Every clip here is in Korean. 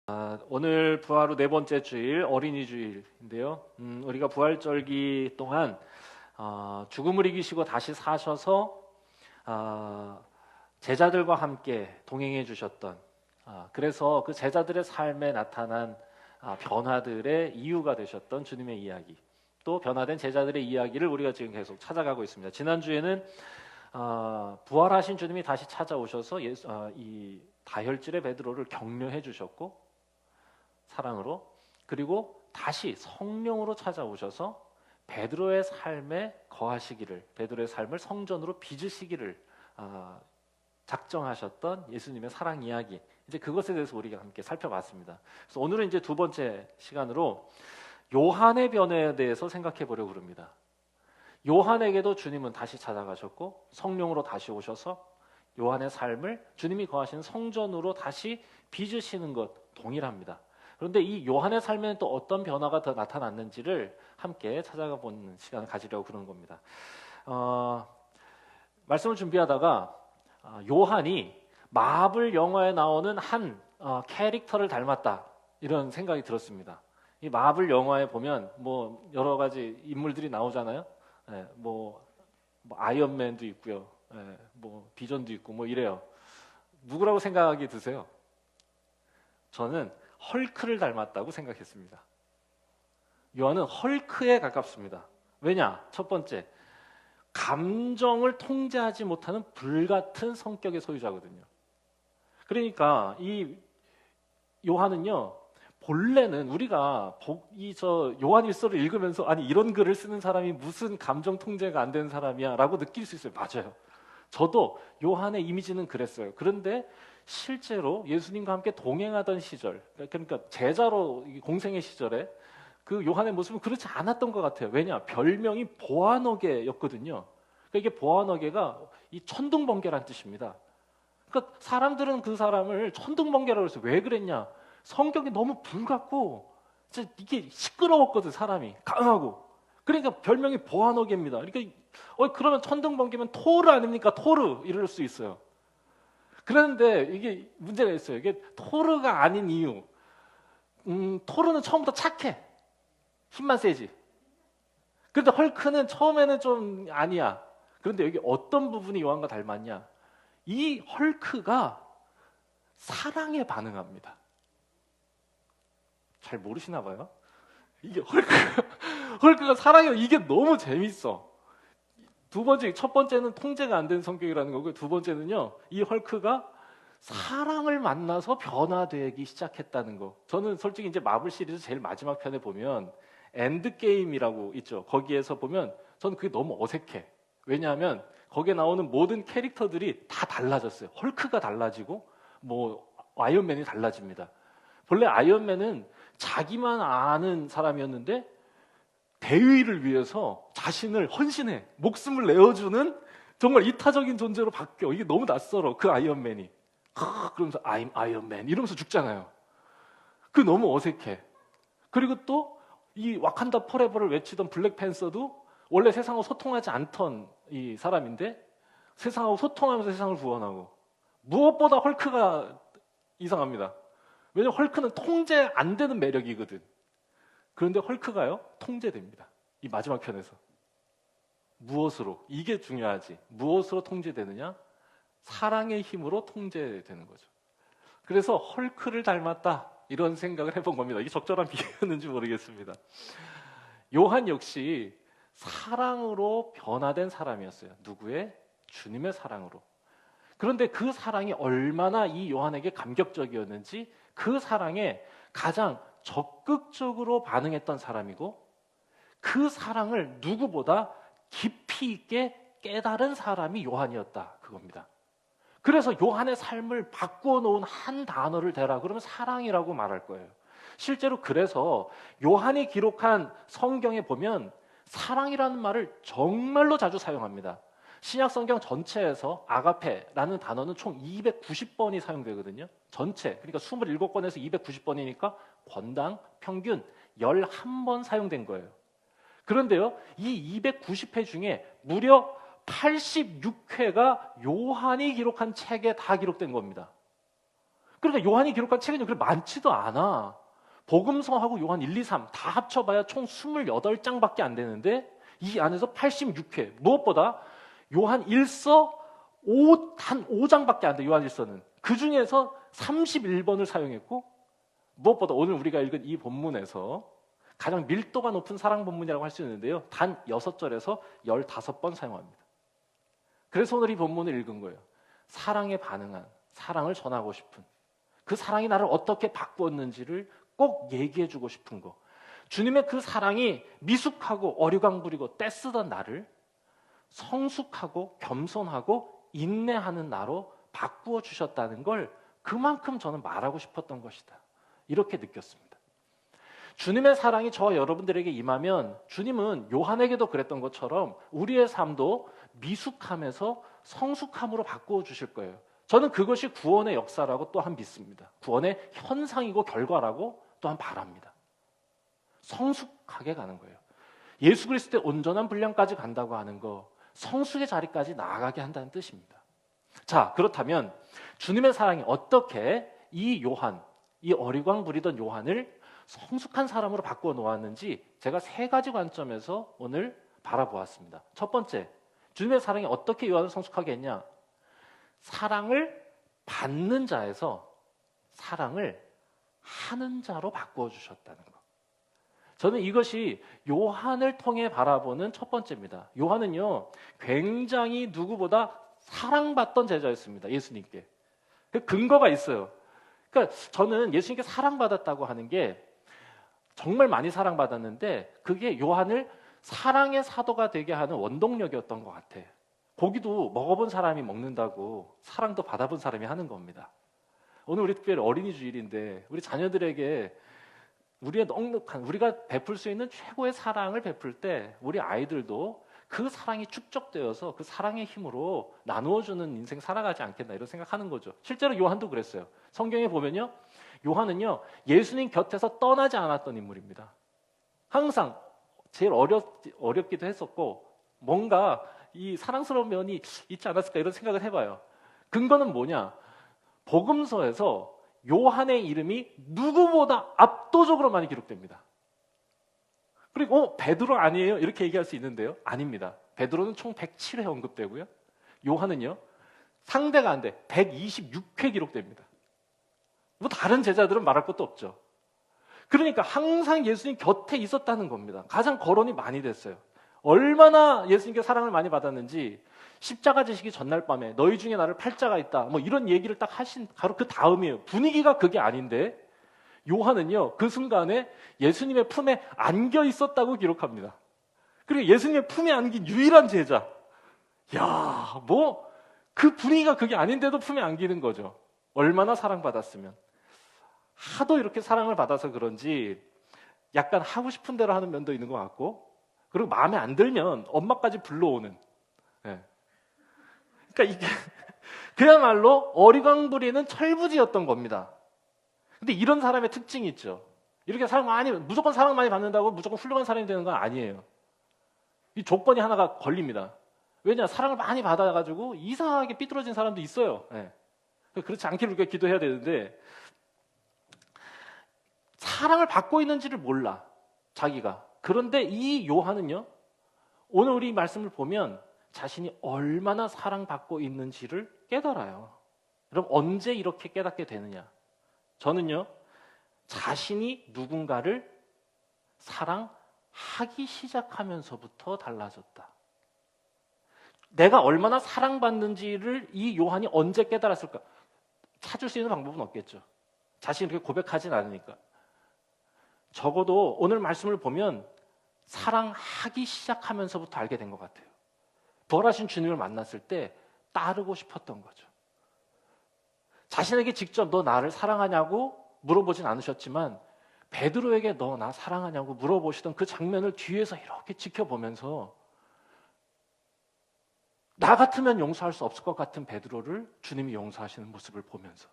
오늘 부활 후 네 번째 주일 어린이 주일인데요. 우리가 부활절기 동안 죽음을 이기시고 다시 사셔서 제자들과 함께 동행해 주셨던, 그래서 그 제자들의 삶에 나타난 변화들의 이유가 되셨던 주님의 이야기, 또 변화된 제자들의 이야기를 우리가 지금 계속 찾아가고 있습니다. 지난주에는 부활하신 주님이 다시 찾아오셔서 이 다혈질의 베드로를 격려해 주셨고 사랑으로, 그리고 다시 성령으로 찾아오셔서 베드로의 삶에 거하시기를, 베드로의 삶을 성전으로 빚으시기를 작정하셨던 예수님의 사랑 이야기, 이제 그것에 대해서 우리가 함께 살펴봤습니다. 그래서 오늘은 이제 두 번째 시간으로 요한의 변화에 대해서 생각해 보려고 합니다. 요한에게도 주님은 다시 찾아가셨고 성령으로 다시 오셔서 요한의 삶을 주님이 거하시는 성전으로 다시 빚으시는 것 동일합니다. 그런데 이 요한의 삶에는 또 어떤 변화가 더 나타났는지를 함께 찾아가 보는 시간을 가지려고 그러는 겁니다. 말씀을 준비하다가 요한이 마블 영화에 나오는 한 캐릭터를 닮았다, 이런 생각이 들었습니다. 이 마블 영화에 보면 뭐 여러 가지 인물들이 나오잖아요. 뭐 아이언맨도 있고요, 뭐 비전도 있고 뭐 이래요. 누구라고 생각이 드세요? 저는 헐크를 닮았다고 생각했습니다. 요한은 헐크에 가깝습니다. 왜냐? 첫 번째, 감정을 통제하지 못하는 불같은 성격의 소유자거든요. 그러니까 이 요한은요, 본래는 우리가 요한일서를 읽으면서 아니 이런 글을 쓰는 사람이 무슨 감정 통제가 안 되는 사람이야 라고 느낄 수 있어요. 맞아요. 저도 요한의 이미지는 그랬어요. 그런데 실제로 예수님과 함께 동행하던 시절, 그러니까 제자로 공생의 시절에 그 요한의 모습은 그렇지 않았던 것 같아요. 왜냐? 별명이 보아너게였거든요. 그러니까 이게 보아너게가 이 천둥번개란 뜻입니다. 그러니까 사람들은 그 사람을 천둥번개라고 해서 왜 그랬냐? 성격이 너무 불같고 이게 시끄러웠거든. 사람이 강하고. 그러니까 별명이 보아너게입니다. 그러니까 그러면 천둥번개면 토르 아닙니까? 토르 이럴 수 있어요. 그런데 이게 문제가 있어요. 이게 토르가 아닌 이유. 토르는 처음부터 착해. 힘만 세지. 그런데 헐크는 처음에는 좀 아니야. 그런데 여기 어떤 부분이 요한과 닮았냐? 이 헐크가 사랑에 반응합니다. 잘 모르시나 봐요. 이게 헐크가 사랑해. 이게 너무 재밌어. 첫 번째는 통제가 안 되는 성격이라는 거고요. 두 번째는요, 이 헐크가 사랑을 만나서 변화되기 시작했다는 거. 저는 솔직히 이제 마블 시리즈 제일 마지막 편에 보면 엔드게임이라고 있죠. 거기에서 보면 저는 그게 너무 어색해. 왜냐하면 거기에 나오는 모든 캐릭터들이 다 달라졌어요. 헐크가 달라지고 뭐 아이언맨이 달라집니다. 본래 아이언맨은 자기만 아는 사람이었는데 대의를 위해서 자신을 헌신해, 목숨을 내어주는 정말 이타적인 존재로 바뀌어. 이게 너무 낯설어. 그 아이언맨이 그러면서 I'm 아이언맨 이러면서 죽잖아요. 그게 너무 어색해. 그리고 또 이 와칸다 포레버를 외치던 블랙팬서도 원래 세상하고 소통하지 않던 이 사람인데 세상하고 소통하면서 세상을 구원하고, 무엇보다 헐크가 이상합니다. 왜냐하면 헐크는 통제 안 되는 매력이거든. 그런데 헐크가요, 통제됩니다. 이 마지막 편에서. 무엇으로? 이게 중요하지. 무엇으로 통제되느냐? 사랑의 힘으로 통제되는 거죠. 그래서 헐크를 닮았다, 이런 생각을 해본 겁니다. 이게 적절한 비유였는지 모르겠습니다. 요한 역시 사랑으로 변화된 사람이었어요. 누구의? 주님의 사랑으로. 그런데 그 사랑이 얼마나 이 요한에게 감격적이었는지 그 사랑에 가장 적극적으로 반응했던 사람이고, 그 사랑을 누구보다 깊이 있게 깨달은 사람이 요한이었다, 그겁니다. 그래서 요한의 삶을 바꾸어 놓은 한 단어를 대라 그러면 사랑이라고 말할 거예요. 실제로 그래서 요한이 기록한 성경에 보면 사랑이라는 말을 정말로 자주 사용합니다. 신약 성경 전체에서 아가페라는 단어는 총 290번이 사용되거든요. 전체, 그러니까 27권에서 290번이니까 권당 평균 11번 사용된 거예요. 그런데요, 이 290회 중에 무려 86회가 요한이 기록한 책에 다 기록된 겁니다. 그러니까 요한이 기록한 책은 그렇게 많지도 않아. 복음서하고 요한 1, 2, 3 다 합쳐봐야 총 28장밖에 안 되는데 이 안에서 86회, 무엇보다 요한 1서 단 5장밖에 안 돼. 요한 1서는 그 중에서 31번을 사용했고, 무엇보다 오늘 우리가 읽은 이 본문에서 가장 밀도가 높은 사랑 본문이라고 할 수 있는데요, 단 6절에서 15번 사용합니다. 그래서 오늘 이 본문을 읽은 거예요. 사랑에 반응한, 사랑을 전하고 싶은, 그 사랑이 나를 어떻게 바꾸었는지를 꼭 얘기해주고 싶은 거. 주님의 그 사랑이 미숙하고 어리광부리고 떼쓰던 나를 성숙하고 겸손하고 인내하는 나로 바꾸어 주셨다는 걸 그만큼 저는 말하고 싶었던 것이다. 이렇게 느꼈습니다. 주님의 사랑이 저와 여러분들에게 임하면 주님은 요한에게도 그랬던 것처럼 우리의 삶도 미숙함에서 성숙함으로 바꾸어 주실 거예요. 저는 그것이 구원의 역사라고 또한 믿습니다. 구원의 현상이고 결과라고 또한 바랍니다. 성숙하게 가는 거예요. 예수 그리스도의 온전한 분량까지 간다고 하는 거, 성숙의 자리까지 나아가게 한다는 뜻입니다. 자, 그렇다면 주님의 사랑이 어떻게 이 요한, 이 어리광 부리던 요한을 성숙한 사람으로 바꾸어 놓았는지 제가 3가지 관점에서 오늘 바라보았습니다. 첫 번째, 주님의 사랑이 어떻게 요한을 성숙하게 했냐? 사랑을 받는 자에서 사랑을 하는 자로 바꾸어 주셨다는 것. 저는 이것이 요한을 통해 바라보는 첫 번째입니다. 요한은요, 굉장히 누구보다 사랑받던 제자였습니다. 예수님께. 그 근거가 있어요. 그러니까 저는 예수님께 사랑받았다고 하는 게 정말 많이 사랑받았는데 그게 요한을 사랑의 사도가 되게 하는 원동력이었던 것 같아. 고기도 먹어본 사람이 먹는다고 사랑도 받아본 사람이 하는 겁니다. 오늘 우리 특별히 어린이 주일인데 우리 자녀들에게 우리의 넉넉한, 우리가 베풀 수 있는 최고의 사랑을 베풀 때 우리 아이들도 그 사랑이 축적되어서 그 사랑의 힘으로 나누어주는 인생 살아가지 않겠나 이런 생각하는 거죠. 실제로 요한도 그랬어요. 성경에 보면요, 요한은요 예수님 곁에서 떠나지 않았던 인물입니다. 항상 제일 어렵기도 했었고 뭔가 이 사랑스러운 면이 있지 않았을까 이런 생각을 해봐요. 근거는 뭐냐? 복음서에서 요한의 이름이 누구보다 압도적으로 많이 기록됩니다. 그리고 베드로 아니에요? 이렇게 얘기할 수 있는데요. 아닙니다. 베드로는 총 107회 언급되고요. 요한은요. 상대가 안 돼. 126회 기록됩니다. 뭐 다른 제자들은 말할 것도 없죠. 그러니까 항상 예수님 곁에 있었다는 겁니다. 가장 거론이 많이 됐어요. 얼마나 예수님께 사랑을 많이 받았는지 십자가 지시기 전날 밤에 너희 중에 나를 팔자가 있다 뭐 이런 얘기를 딱 하신 바로 그 다음이에요. 분위기가 그게 아닌데 요한은요 그 순간에 예수님의 품에 안겨 있었다고 기록합니다. 그리고 예수님의 품에 안긴 유일한 제자. 야, 뭐 그 분위기가 그게 아닌데도 품에 안기는 거죠. 얼마나 사랑받았으면. 하도 이렇게 사랑을 받아서 그런지 약간 하고 싶은 대로 하는 면도 있는 것 같고, 그리고 마음에 안 들면 엄마까지 불러오는. 네. 그러니까 이게 그야말로 어리광부리는 철부지였던 겁니다. 근데 이런 사람의 특징이 있죠. 이렇게 무조건 사랑 많이 받는다고 무조건 훌륭한 사람이 되는 건 아니에요. 이 조건이 하나가 걸립니다. 왜냐? 사랑을 많이 받아가지고 이상하게 삐뚤어진 사람도 있어요. 네. 그렇지 않기를 우리가 기도해야 되는데, 사랑을 받고 있는지를 몰라, 자기가. 그런데 이 요한은요, 오늘 우리 말씀을 보면 자신이 얼마나 사랑받고 있는지를 깨달아요. 그럼 언제 이렇게 깨닫게 되느냐? 저는요, 자신이 누군가를 사랑하기 시작하면서부터 달라졌다. 내가 얼마나 사랑받는지를 이 요한이 언제 깨달았을까? 찾을 수 있는 방법은 없겠죠. 자신이 그렇게 고백하진 않으니까. 적어도 오늘 말씀을 보면 사랑하기 시작하면서부터 알게 된 것 같아요. 부활하신 주님을 만났을 때 따르고 싶었던 거죠. 자신에게 직접 너 나를 사랑하냐고 물어보진 않으셨지만 베드로에게 너 나 사랑하냐고 물어보시던 그 장면을 뒤에서 이렇게 지켜보면서 나 같으면 용서할 수 없을 것 같은 베드로를 주님이 용서하시는 모습을 보면서,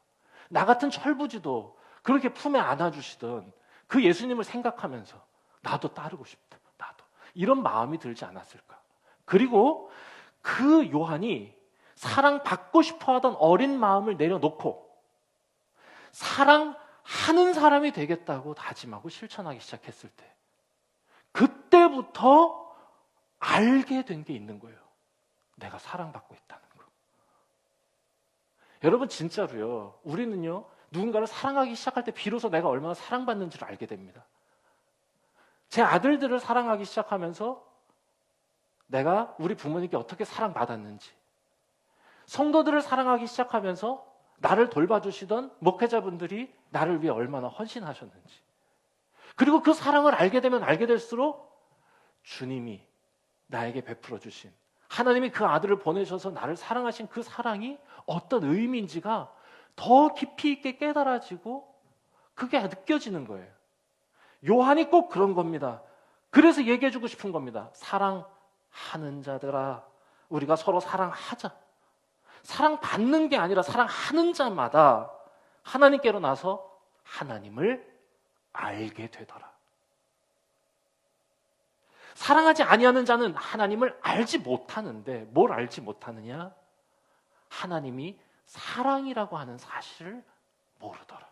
나 같은 철부지도 그렇게 품에 안아주시던 그 예수님을 생각하면서 나도 따르고 싶다. 나도. 이런 마음이 들지 않았을까. 그리고 그 요한이 사랑받고 싶어하던 어린 마음을 내려놓고 사랑하는 사람이 되겠다고 다짐하고 실천하기 시작했을 때, 그때부터 알게 된 게 있는 거예요. 내가 사랑받고 있다는 거. 여러분, 진짜로요, 우리는요, 누군가를 사랑하기 시작할 때 비로소 내가 얼마나 사랑받는지를 알게 됩니다. 제 아들들을 사랑하기 시작하면서 내가 우리 부모님께 어떻게 사랑받았는지, 성도들을 사랑하기 시작하면서 나를 돌봐주시던 목회자분들이 나를 위해 얼마나 헌신하셨는지, 그리고 그 사랑을 알게 되면 알게 될수록 주님이 나에게 베풀어 주신, 하나님이 그 아들을 보내셔서 나를 사랑하신 그 사랑이 어떤 의미인지가 더 깊이 있게 깨달아지고 그게 느껴지는 거예요. 요한이 꼭 그런 겁니다. 그래서 얘기해주고 싶은 겁니다. 사랑하는 자들아, 우리가 서로 사랑하자. 사랑받는 게 아니라 사랑하는 자마다 하나님께로 나서 하나님을 알게 되더라. 사랑하지 아니하는 자는 하나님을 알지 못하는데, 뭘 알지 못하느냐? 하나님이 사랑이라고 하는 사실을 모르더라.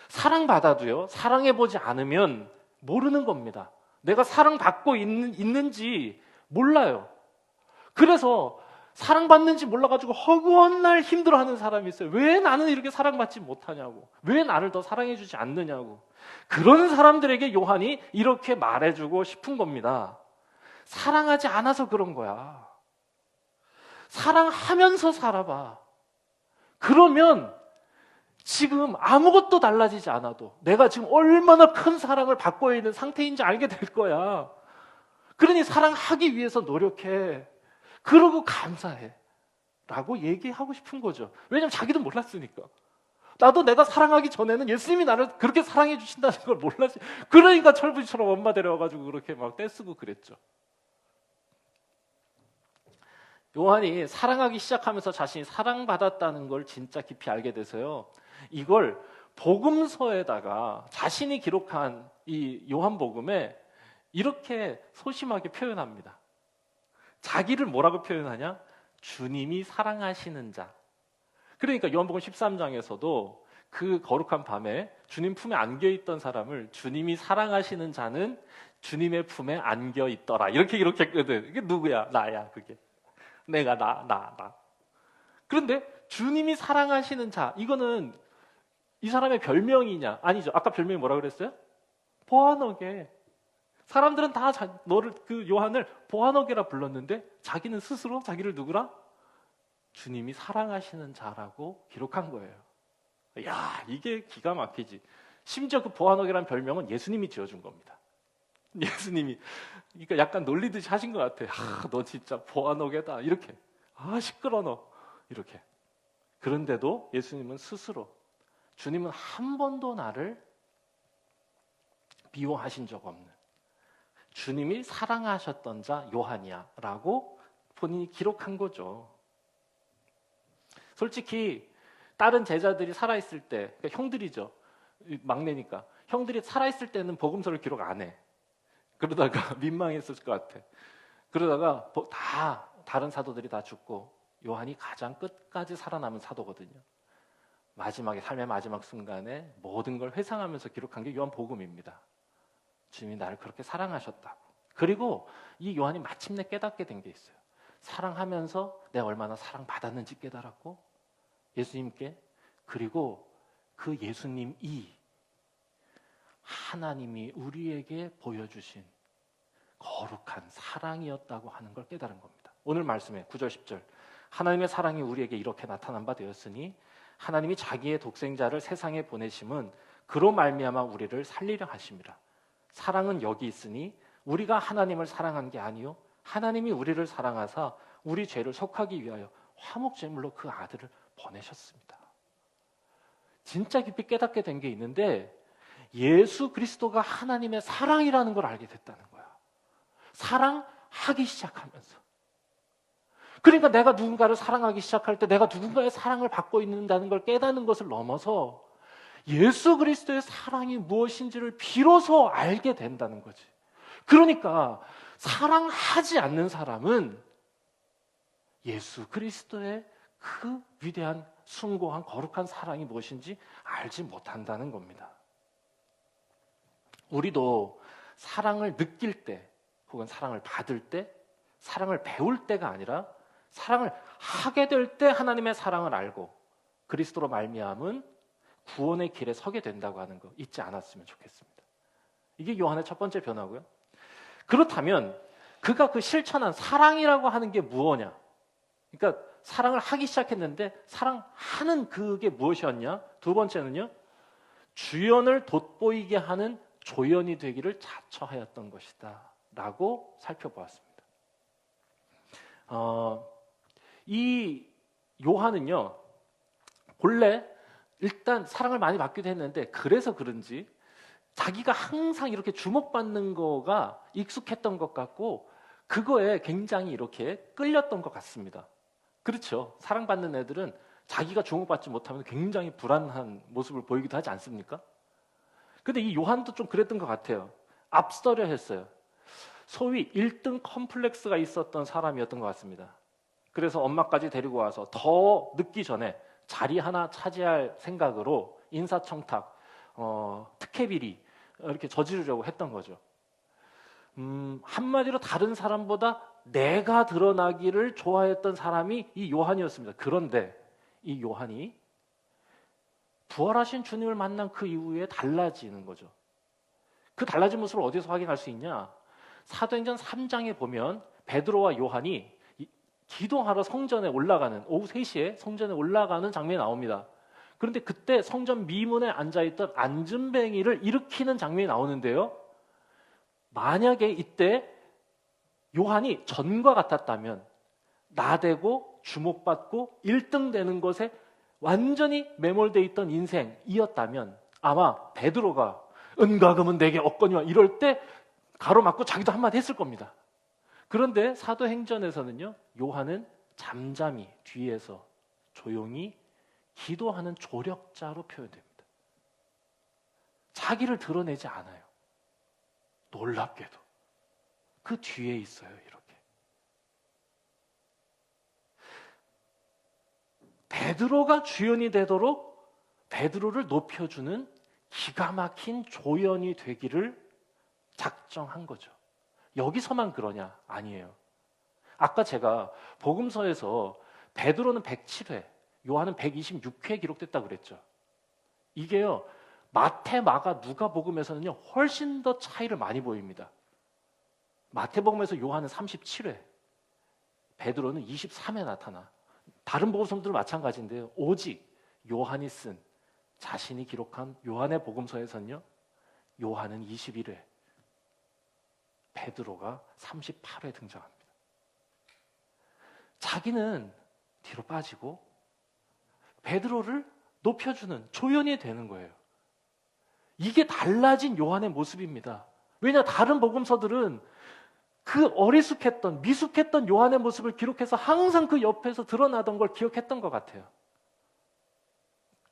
사랑받아도요, 사랑해보지 않으면 모르는 겁니다. 내가 사랑받고 있는지 몰라요. 그래서 사랑받는지 몰라가지고 허구한 날 힘들어하는 사람이 있어요. 왜 나는 이렇게 사랑받지 못하냐고, 왜 나를 더 사랑해주지 않느냐고. 그런 사람들에게 요한이 이렇게 말해주고 싶은 겁니다. 사랑하지 않아서 그런 거야. 사랑하면서 살아봐. 그러면 지금 아무것도 달라지지 않아도 내가 지금 얼마나 큰 사랑을 받고 있는 상태인지 알게 될 거야. 그러니 사랑하기 위해서 노력해. 그러고 감사해. 라고 얘기하고 싶은 거죠. 왜냐면 자기도 몰랐으니까. 나도 내가 사랑하기 전에는 예수님이 나를 그렇게 사랑해 주신다는 걸 몰랐지. 그러니까 철부지처럼 엄마 데려와가지고 그렇게 막 떼쓰고 그랬죠. 요한이 사랑하기 시작하면서 자신이 사랑받았다는 걸 진짜 깊이 알게 돼서요, 이걸 복음서에다가 자신이 기록한 이 요한복음에 이렇게 소심하게 표현합니다. 자기를 뭐라고 표현하냐? 주님이 사랑하시는 자. 그러니까 요한복음 13장에서도 그 거룩한 밤에 주님 품에 안겨있던 사람을 주님이 사랑하시는 자는 주님의 품에 안겨있더라, 이렇게 기록했거든. 이게 누구야? 나야. 그게 내가 나. 그런데 주님이 사랑하시는 자, 이거는 이 사람의 별명이냐? 아니죠. 아까 별명이 뭐라 그랬어요? 보아너게. 사람들은 다 너를, 그 요한을 보아너게라 불렀는데 자기는 스스로 자기를 누구라? 주님이 사랑하시는 자라고 기록한 거예요. 야, 이게 기가 막히지. 심지어 그 보아너게라는 별명은 예수님이 지어준 겁니다. 예수님이, 그러니까 약간 놀리듯이 하신 것 같아. 너 진짜 보아너게다, 이렇게. 시끄러 너, 이렇게. 그런데도 예수님은 스스로, 주님은 한 번도 나를 미워하신 적 없는 주님이 사랑하셨던 자 요한이야 라고 본인이 기록한 거죠. 솔직히 다른 제자들이 살아있을 때, 그러니까 형들이죠, 막내니까 형들이 살아있을 때는 복음서를 기록 안 해. 그러다가 민망했을 것 같아. 그러다가 다른 사도들이 다 죽고 요한이 가장 끝까지 살아남은 사도거든요. 마지막에, 삶의 마지막 순간에 모든 걸 회상하면서 기록한 게 요한복음입니다. 주님이 나를 그렇게 사랑하셨다고. 그리고 이 요한이 마침내 깨닫게 된 게 있어요. 사랑하면서 내가 얼마나 사랑받았는지 깨달았고, 예수님께, 그리고 그 예수님이 하나님이 우리에게 보여주신 거룩한 사랑이었다고 하는 걸 깨달은 겁니다. 오늘 말씀에 9절 10절, 하나님의 사랑이 우리에게 이렇게 나타난 바 되었으니 하나님이 자기의 독생자를 세상에 보내심은 그로 말미암아 우리를 살리려 하심이라. 사랑은 여기 있으니 우리가 하나님을 사랑한 게 아니요 하나님이 우리를 사랑하사 우리 죄를 속하기 위하여 화목제물로 그 아들을 보내셨습니다. 진짜 깊이 깨닫게 된 게 있는데, 예수 그리스도가 하나님의 사랑이라는 걸 알게 됐다는 거야. 사랑하기 시작하면서. 그러니까 내가 누군가를 사랑하기 시작할 때 내가 누군가의 사랑을 받고 있는다는 걸 깨닫는 것을 넘어서 예수 그리스도의 사랑이 무엇인지를 비로소 알게 된다는 거지. 그러니까 사랑하지 않는 사람은 예수 그리스도의 그 위대한 숭고한 거룩한 사랑이 무엇인지 알지 못한다는 겁니다. 우리도 사랑을 느낄 때 혹은 사랑을 받을 때 사랑을 배울 때가 아니라 사랑을 하게 될 때 하나님의 사랑을 알고 그리스도로 말미암은 구원의 길에 서게 된다고 하는 거 잊지 않았으면 좋겠습니다. 이게 요한의 첫 번째 변화고요. 그렇다면 그가 그 실천한 사랑이라고 하는 게 무엇냐? 그러니까 사랑을 하기 시작했는데 사랑하는 그게 무엇이었냐? 두 번째는요. 주연을 돋보이게 하는 조연이 되기를 자처하였던 것이다 라고 살펴보았습니다. 이 요한은요 본래 일단 사랑을 많이 받기도 했는데 그래서 그런지 자기가 항상 이렇게 주목받는 거가 익숙했던 것 같고 그거에 굉장히 이렇게 끌렸던 것 같습니다. 그렇죠. 사랑받는 애들은 자기가 주목받지 못하면 굉장히 불안한 모습을 보이기도 하지 않습니까? 근데 이 요한도 좀 그랬던 것 같아요. 앞서려 했어요. 소위 1등 컴플렉스가 있었던 사람이었던 것 같습니다. 그래서 엄마까지 데리고 와서 더 늦기 전에 자리 하나 차지할 생각으로 인사청탁, 특혜비리 이렇게 저지르려고 했던 거죠. 한마디로 다른 사람보다 내가 드러나기를 좋아했던 사람이 이 요한이었습니다. 그런데 이 요한이 부활하신 주님을 만난 그 이후에 달라지는 거죠. 그 달라진 모습을 어디서 확인할 수 있냐? 사도행전 3장에 보면 베드로와 요한이 기도하러 성전에 올라가는 오후 3시에 성전에 올라가는 장면이 나옵니다. 그런데 그때 성전 미문에 앉아있던 안진뱅이를 일으키는 장면이 나오는데요. 만약에 이때 요한이 전과 같았다면 나대고 주목받고 1등 되는 것에 완전히 매몰되어 있던 인생이었다면 아마 베드로가 은과금은 내게 없거니와 이럴 때 가로막고 자기도 한마디 했을 겁니다. 그런데 사도행전에서는요, 요한은 잠잠히 뒤에서 조용히 기도하는 조력자로 표현됩니다. 자기를 드러내지 않아요. 놀랍게도 그 뒤에 있어요. 이렇게 베드로가 주연이 되도록 베드로를 높여주는 기가 막힌 조연이 되기를 작정한 거죠. 여기서만 그러냐? 아니에요. 아까 제가 복음서에서 베드로는 107회, 요한은 126회 기록됐다고 그랬죠. 이게요, 마태, 마가, 누가복음에서는요 훨씬 더 차이를 많이 보입니다. 마태복음에서 요한은 37회, 베드로는 23회 나타나. 다른 복음서들은 마찬가지인데요. 오직 요한이 쓴 자신이 기록한 요한의 복음서에서는요, 요한은 21회, 베드로가 38회 등장합니다. 자기는 뒤로 빠지고 베드로를 높여주는 조연이 되는 거예요. 이게 달라진 요한의 모습입니다. 왜냐, 다른 복음서들은 그 어리숙했던 미숙했던 요한의 모습을 기록해서 항상 그 옆에서 드러나던 걸 기억했던 것 같아요.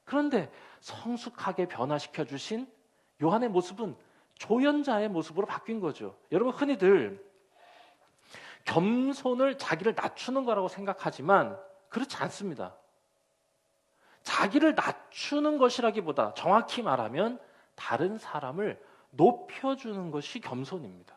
그런데 성숙하게 변화시켜 주신 요한의 모습은 조연자의 모습으로 바뀐 거죠. 여러분, 흔히들 겸손을 자기를 낮추는 거라고 생각하지만 그렇지 않습니다. 자기를 낮추는 것이라기보다 정확히 말하면 다른 사람을 높여주는 것이 겸손입니다.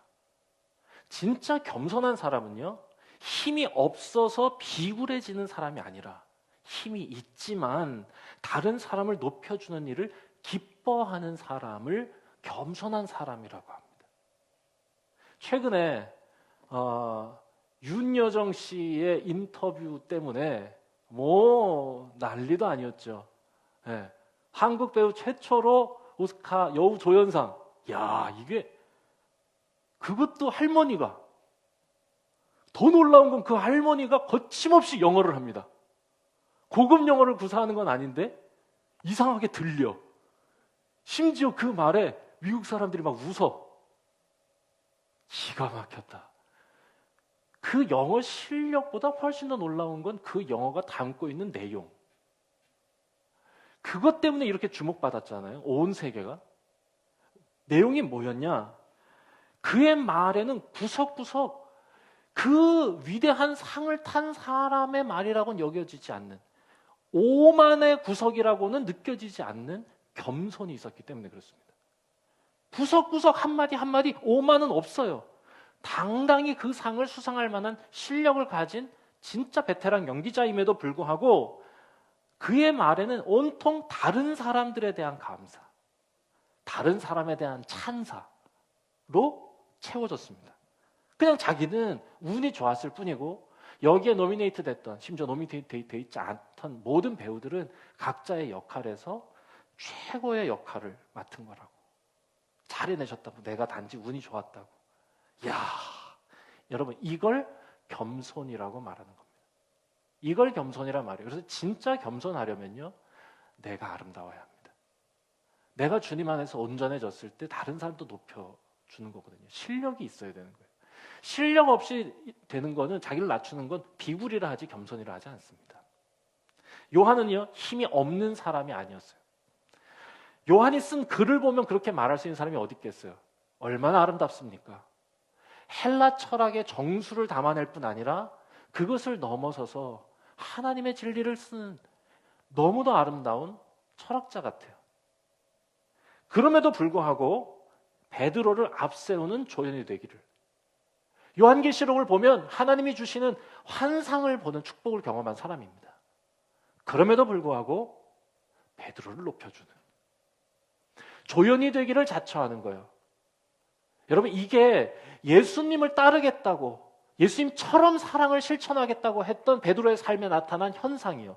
진짜 겸손한 사람은요, 힘이 없어서 비굴해지는 사람이 아니라 힘이 있지만 다른 사람을 높여주는 일을 기뻐하는 사람을 겸손한 사람이라고 합니다. 최근에 윤여정 씨의 인터뷰 때문에 뭐 난리도 아니었죠. 네. 한국 배우 최초로 오스카 여우 조연상. 야, 이게 그것도 할머니가, 더 놀라운 건 그 할머니가 거침없이 영어를 합니다. 고급 영어를 구사하는 건 아닌데 이상하게 들려. 심지어 그 말에 미국 사람들이 막 웃어. 기가 막혔다. 그 영어 실력보다 훨씬 더 놀라운 건 그 영어가 담고 있는 내용. 그것 때문에 이렇게 주목받았잖아요. 온 세계가. 내용이 뭐였냐? 그의 말에는 구석구석 그 위대한 상을 탄 사람의 말이라고는 여겨지지 않는, 오만의 구석이라고는 느껴지지 않는 겸손이 있었기 때문에 그렇습니다. 구석구석 한마디 한마디 오만은 없어요. 당당히 그 상을 수상할 만한 실력을 가진 진짜 베테랑 연기자임에도 불구하고 그의 말에는 온통 다른 사람들에 대한 감사, 다른 사람에 대한 찬사로 채워졌습니다. 그냥 자기는 운이 좋았을 뿐이고 여기에 노미네이트 됐던, 심지어 노미네이트 돼 있지 않던 모든 배우들은 각자의 역할에서 최고의 역할을 맡은 거라고, 잘해내셨다고, 내가 단지 운이 좋았다고. 이야, 여러분, 이걸 겸손이라고 말하는 겁니다. 이걸 겸손이란 말이에요. 그래서 진짜 겸손하려면요, 내가 아름다워야 합니다. 내가 주님 안에서 온전해졌을 때 다른 사람도 높여주는 거거든요. 실력이 있어야 되는 거예요. 실력 없이 되는 거는, 자기를 낮추는 건 비굴이라 하지 겸손이라 하지 않습니다. 요한은요, 힘이 없는 사람이 아니었어요. 요한이 쓴 글을 보면 그렇게 말할 수 있는 사람이 어디 있겠어요? 얼마나 아름답습니까? 헬라 철학의 정수를 담아낼 뿐 아니라 그것을 넘어서서 하나님의 진리를 쓰는 너무도 아름다운 철학자 같아요. 그럼에도 불구하고 베드로를 앞세우는 조연이 되기를, 요한계시록을 보면 하나님이 주시는 환상을 보는 축복을 경험한 사람입니다. 그럼에도 불구하고 베드로를 높여주는, 조연이 되기를 자처하는 거예요. 여러분, 이게 예수님을 따르겠다고, 예수님처럼 사랑을 실천하겠다고 했던 베드로의 삶에 나타난 현상이요.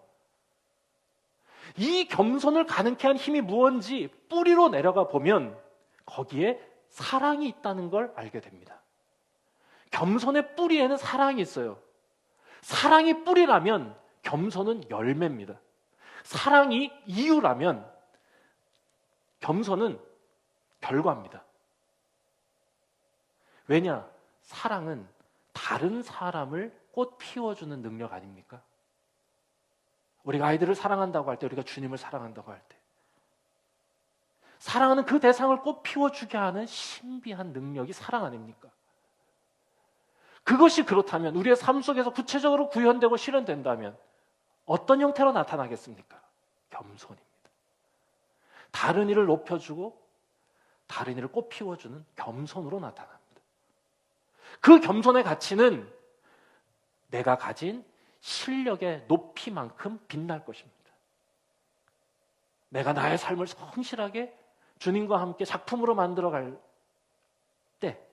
이 겸손을 가능케 한 힘이 무언지 뿌리로 내려가 보면 거기에 사랑이 있다는 걸 알게 됩니다. 겸손의 뿌리에는 사랑이 있어요. 사랑이 뿌리라면 겸손은 열매입니다. 사랑이 이유라면 겸손은 결과입니다. 왜냐? 사랑은 다른 사람을 꽃 피워주는 능력 아닙니까? 우리가 아이들을 사랑한다고 할 때, 우리가 주님을 사랑한다고 할 때, 사랑하는 그 대상을 꽃 피워주게 하는 신비한 능력이 사랑 아닙니까? 그것이 그렇다면, 우리의 삶 속에서 구체적으로 구현되고 실현된다면 어떤 형태로 나타나겠습니까? 겸손입니다. 다른 이를 높여주고 다른 이를 꽃 피워주는 겸손으로 나타납니다. 그 겸손의 가치는 내가 가진 실력의 높이만큼 빛날 것입니다. 내가 나의 삶을 성실하게 주님과 함께 작품으로 만들어갈 때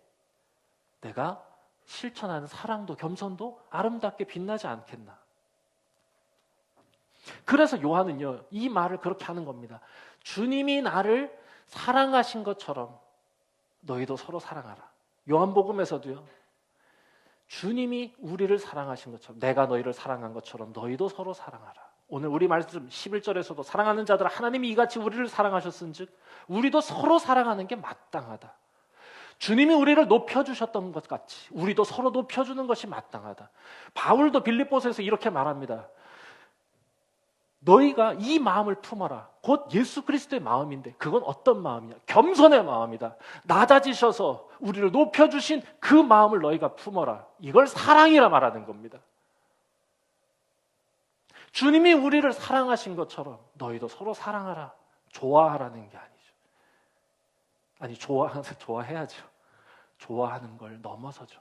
내가 실천하는 사랑도 겸손도 아름답게 빛나지 않겠나. 그래서 요한은요, 이 말을 그렇게 하는 겁니다. 주님이 나를 사랑하신 것처럼 너희도 서로 사랑하라. 요한복음에서도요, 주님이 우리를 사랑하신 것처럼, 내가 너희를 사랑한 것처럼 너희도 서로 사랑하라. 오늘 우리 말씀 11절에서도 사랑하는 자들아 하나님이 이같이 우리를 사랑하셨은즉 우리도 서로 사랑하는 게 마땅하다. 주님이 우리를 높여주셨던 것 같이 우리도 서로 높여주는 것이 마땅하다. 바울도 빌립보서에서 이렇게 말합니다. 너희가 이 마음을 품어라. 곧 예수 그리스도의 마음인데, 그건 어떤 마음이냐? 겸손의 마음이다. 낮아지셔서 우리를 높여주신 그 마음을 너희가 품어라. 이걸 사랑이라 말하는 겁니다. 주님이 우리를 사랑하신 것처럼 너희도 서로 사랑하라. 좋아하라는 게 아니죠. 아니, 좋아해야죠. 좋아하는 걸 넘어서죠.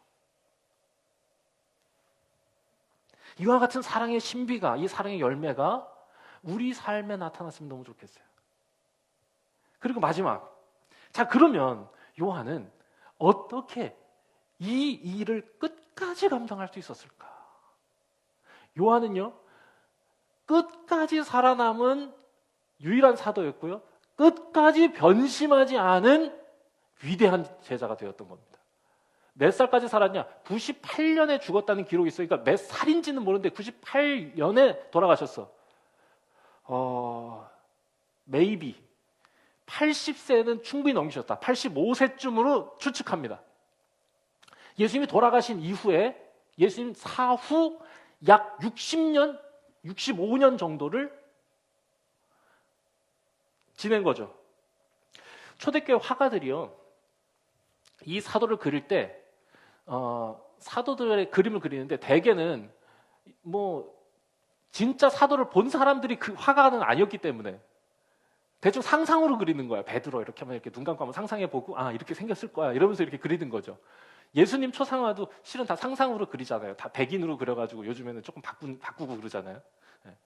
이와 같은 사랑의 신비가, 이 사랑의 열매가 우리 삶에 나타났으면 너무 좋겠어요. 그리고 마지막, 자, 그러면 요한은 어떻게 이 일을 끝까지 감당할 수 있었을까? 요한은요, 끝까지 살아남은 유일한 사도였고요, 끝까지 변심하지 않은 위대한 제자가 되었던 겁니다. 몇 살까지 살았냐? 98년에 죽었다는 기록이 있어요. 그러니까 몇 살인지는 모르는데 98년에 돌아가셨어. maybe 80세는 충분히 넘기셨다. 85세쯤으로 추측합니다. 예수님이 돌아가신 이후에, 예수님 사후 약 60년, 65년 정도를 지낸 거죠. 초대교회 화가들이요, 이 사도를 그릴 때 사도들의 그림을 그리는데 대개는 뭐 진짜 사도를 본 사람들이 그 화가는 아니었기 때문에 대충 상상으로 그리는 거야. 베드로 이렇게 하면 이렇게 눈 감고 한번 상상해보고 아 이렇게 생겼을 거야 이러면서 이렇게 그리는 거죠. 예수님 초상화도 실은 다 상상으로 그리잖아요. 다 백인으로 그려가지고 요즘에는 조금 바꾸고 그러잖아요. 예.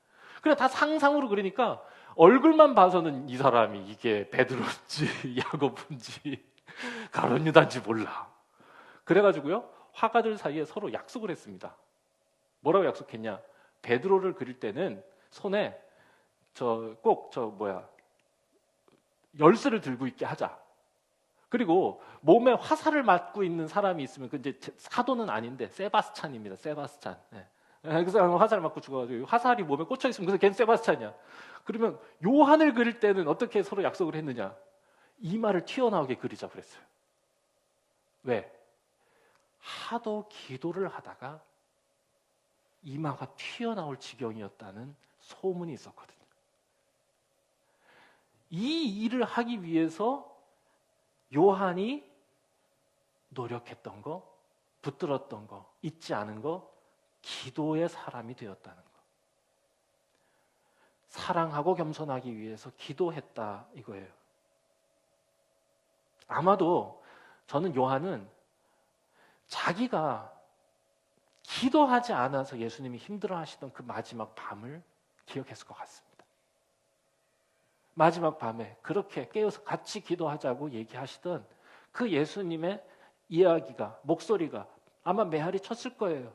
그래 다 상상으로 그리니까 얼굴만 봐서는 이 사람이 이게 베드로인지 야고보인지 가룟 유다인지 몰라. 그래가지고요 화가들 사이에 서로 약속을 했습니다. 뭐라고 약속했냐? 베드로를 그릴 때는 손에 열쇠를 들고 있게 하자. 그리고 몸에 화살을 맞고 있는 사람이 있으면 그 이제 사도는 아닌데 세바스찬입니다. 세바스찬. 네. 그 사람은 화살을 맞고 죽어가지고 화살이 몸에 꽂혀 있으면 그래서 걔는 세바스찬이야. 그러면 요한을 그릴 때는 어떻게 서로 약속을 했느냐? 이마를 튀어나오게 그리자 그랬어요. 왜? 하도 기도를 하다가 이마가 튀어나올 지경이었다는 소문이 있었거든요. 이 일을 하기 위해서 요한이 노력했던 거, 붙들었던 거, 잊지 않은 거, 기도의 사람이 되었다는 거. 사랑하고 겸손하기 위해서 기도했다 이거예요. 아마도 저는 요한은 자기가 기도하지 않아서 예수님이 힘들어하시던 그 마지막 밤을 기억했을 것 같습니다. 마지막 밤에 그렇게 깨어서 같이 기도하자고 얘기하시던 그 예수님의 이야기가, 목소리가 아마 메아리 쳤을 거예요.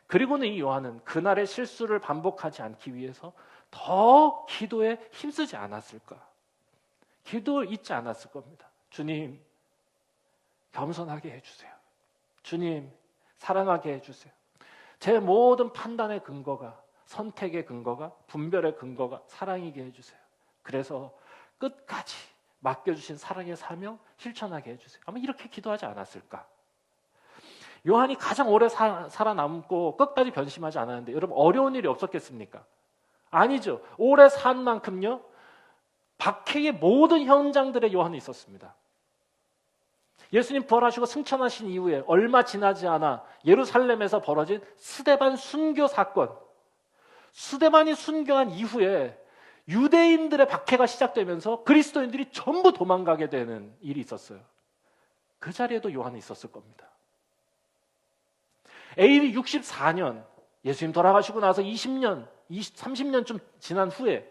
그리고는 이 요한은 그날의 실수를 반복하지 않기 위해서 더 기도에 힘쓰지 않았을까? 기도를 잊지 않았을 겁니다. 주님, 겸손하게 해주세요. 주님, 사랑하게 해주세요. 제 모든 판단의 근거가, 선택의 근거가, 분별의 근거가 사랑이게 해주세요. 그래서 끝까지 맡겨주신 사랑의 사명 실천하게 해주세요. 아마 이렇게 기도하지 않았을까? 요한이 가장 오래 살아남고 끝까지 변심하지 않았는데 여러분 어려운 일이 없었겠습니까? 아니죠. 오래 산 만큼요. 박해의 모든 현장들에 요한이 있었습니다. 예수님 부활하시고 승천하신 이후에 얼마 지나지 않아 예루살렘에서 벌어진 스데반 순교 사건. 스데반이 순교한 이후에 유대인들의 박해가 시작되면서 그리스도인들이 전부 도망가게 되는 일이 있었어요. 그 자리에도 요한이 있었을 겁니다. AD 64년 예수님 돌아가시고 나서 20년, 30년 좀 지난 후에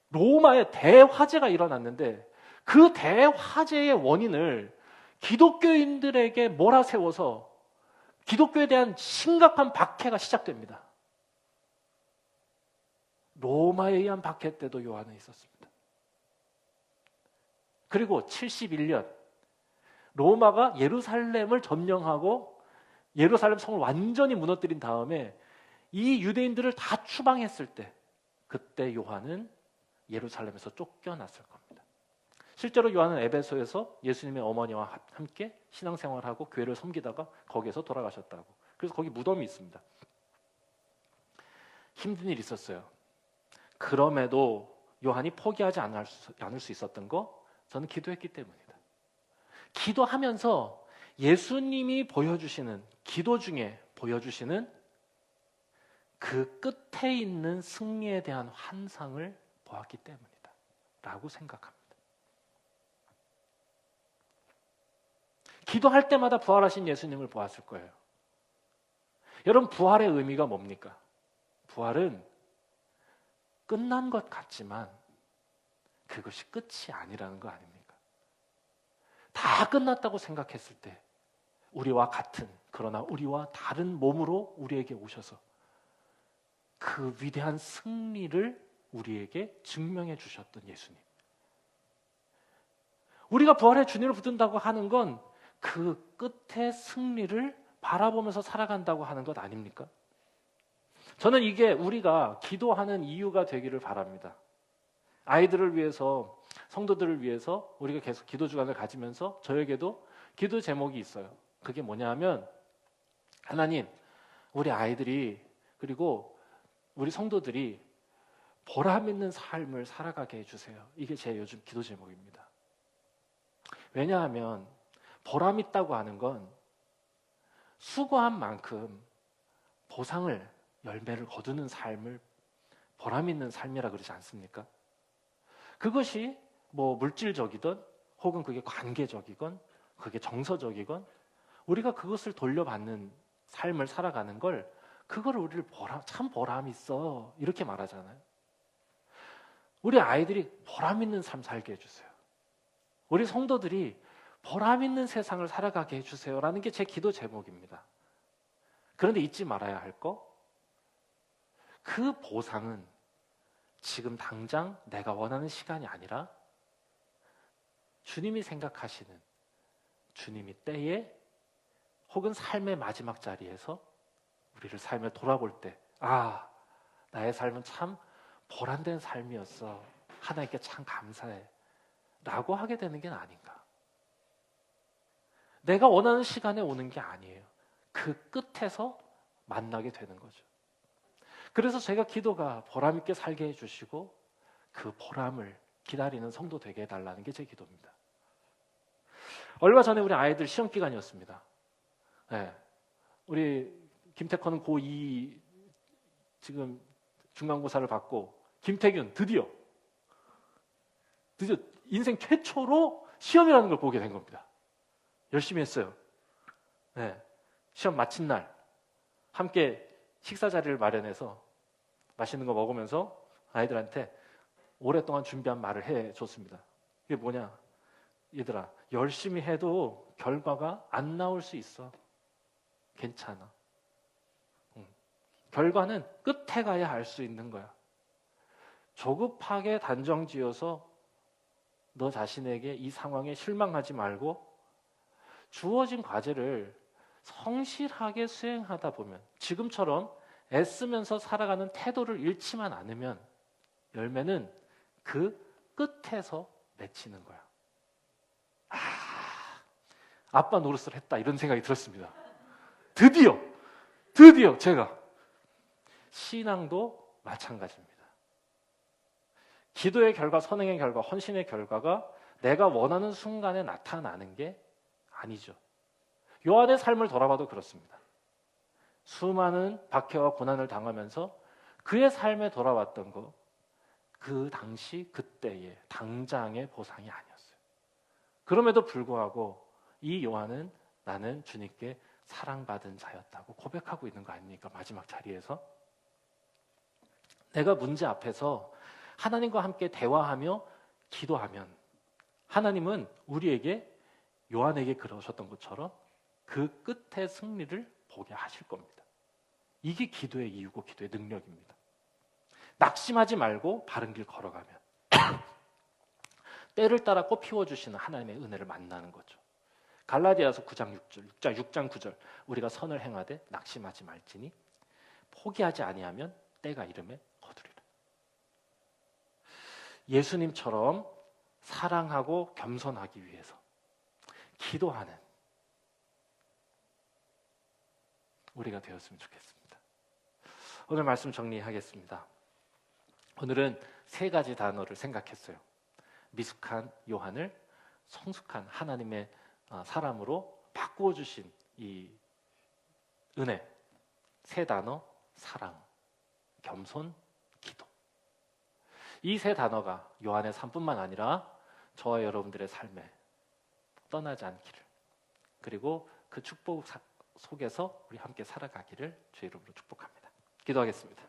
로마에 대화재가 일어났는데 그 대화재의 원인을 기독교인들에게 몰아세워서 기독교에 대한 심각한 박해가 시작됩니다. 로마에 의한 박해 때도 요한은 있었습니다. 그리고 71년 로마가 예루살렘을 점령하고 예루살렘 성을 완전히 무너뜨린 다음에 이 유대인들을 다 추방했을 때 그때 요한은 예루살렘에서 쫓겨났을 겁니다. 실제로 요한은 에베소에서 예수님의 어머니와 함께 신앙생활하고 교회를 섬기다가 거기에서 돌아가셨다고. 그래서 거기 무덤이 있습니다. 힘든 일이 있었어요. 그럼에도 요한이 포기하지 않을 수 있었던 거 저는 기도했기 때문이다. 기도하면서 예수님이 보여주시는 기도 중에 보여주시는 그 끝에 있는 승리에 대한 환상을 보았기 때문이다 라고 생각합니다. 기도할 때마다 부활하신 예수님을 보았을 거예요. 여러분 부활의 의미가 뭡니까? 부활은 끝난 것 같지만 그것이 끝이 아니라는 거 아닙니까? 다 끝났다고 생각했을 때 우리와 같은 그러나 우리와 다른 몸으로 우리에게 오셔서 그 위대한 승리를 우리에게 증명해 주셨던 예수님. 우리가 부활의 주님을 붙든다고 하는 건 그 끝의 승리를 바라보면서 살아간다고 하는 것 아닙니까? 저는 이게 우리가 기도하는 이유가 되기를 바랍니다. 아이들을 위해서, 성도들을 위해서 우리가 계속 기도 주간을 가지면서 저에게도 기도 제목이 있어요. 그게 뭐냐면 하나님, 우리 아이들이 그리고 우리 성도들이 보람 있는 삶을 살아가게 해주세요. 이게 제 요즘 기도 제목입니다. 왜냐하면 보람 있다고 하는 건 수고한 만큼 보상을 열매를 거두는 삶을 보람 있는 삶이라 그러지 않습니까? 그것이 뭐 물질적이든 혹은 그게 관계적이건 그게 정서적이건 우리가 그것을 돌려받는 삶을 살아가는 걸 그걸 우리를 참 보람 있어 이렇게 말하잖아요. 우리 아이들이 보람 있는 삶 살게 해주세요. 우리 성도들이 보람 있는 세상을 살아가게 해주세요라는 게 제 기도 제목입니다. 그런데 잊지 말아야 할 거, 그 보상은 지금 당장 내가 원하는 시간이 아니라 주님이 생각하시는 주님이 때에 혹은 삶의 마지막 자리에서 우리를 삶에 돌아볼 때 나의 삶은 참 보람된 삶이었어. 하나님께 참 감사해. 라고 하게 되는 게 아닌가. 내가 원하는 시간에 오는 게 아니에요. 그 끝에서 만나게 되는 거죠. 그래서 제가 기도가 보람 있게 살게 해주시고 그 보람을 기다리는 성도 되게 해달라는 게 제 기도입니다. 얼마 전에 우리 아이들 시험 기간이었습니다. 네. 우리 김태커는 고2 지금 중간고사를 받고 김태균 드디어 인생 최초로 시험이라는 걸 보게 된 겁니다. 열심히 했어요. 네. 시험 마친 날 함께 식사 자리를 마련해서 맛있는 거 먹으면서 아이들한테 오랫동안 준비한 말을 해줬습니다. 이게 뭐냐? 얘들아, 열심히 해도 결과가 안 나올 수 있어. 괜찮아. 결과는 끝에 가야 알 수 있는 거야. 조급하게 단정지어서 너 자신에게 이 상황에 실망하지 말고 주어진 과제를 성실하게 수행하다 보면 지금처럼 애쓰면서 살아가는 태도를 잃지만 않으면 열매는 그 끝에서 맺히는 거야. 아빠 노릇을 했다 이런 생각이 들었습니다. 드디어 제가 신앙도 마찬가지입니다. 기도의 결과, 선행의 결과, 헌신의 결과가 내가 원하는 순간에 나타나는 게 아니죠. 요한의 삶을 돌아봐도 그렇습니다. 수많은 박해와 고난을 당하면서 그의 삶에 돌아왔던 거, 그 당시 그때의 당장의 보상이 아니었어요. 그럼에도 불구하고 이 요한은 나는 주님께 사랑받은 자였다고 고백하고 있는 거 아닙니까? 마지막 자리에서. 내가 문제 앞에서 하나님과 함께 대화하며 기도하면 하나님은 우리에게 요한에게 그러셨던 것처럼 그 끝의 승리를 보게 하실 겁니다. 이게 기도의 이유고 기도의 능력입니다. 낙심하지 말고 바른 길 걸어가면 때를 따라 꽃 피워주시는 하나님의 은혜를 만나는 거죠. 갈라디아서 6장 9절 우리가 선을 행하되 낙심하지 말지니 포기하지 아니하면 때가 이름에 거두리라. 예수님처럼 사랑하고 겸손하기 위해서 기도하는 우리가 되었으면 좋겠습니다. 오늘 말씀 정리하겠습니다. 오늘은 3가지 단어를 생각했어요. 미숙한 요한을 성숙한 하나님의 사람으로 바꾸어 주신 이 은혜. 3단어, 사랑, 겸손, 기도. 이 3단어가 요한의 삶뿐만 아니라 저와 여러분들의 삶에 떠나지 않기를, 그리고 그 축복 속에서 우리 함께 살아가기를 주의 이름으로 축복합니다. 기도하겠습니다.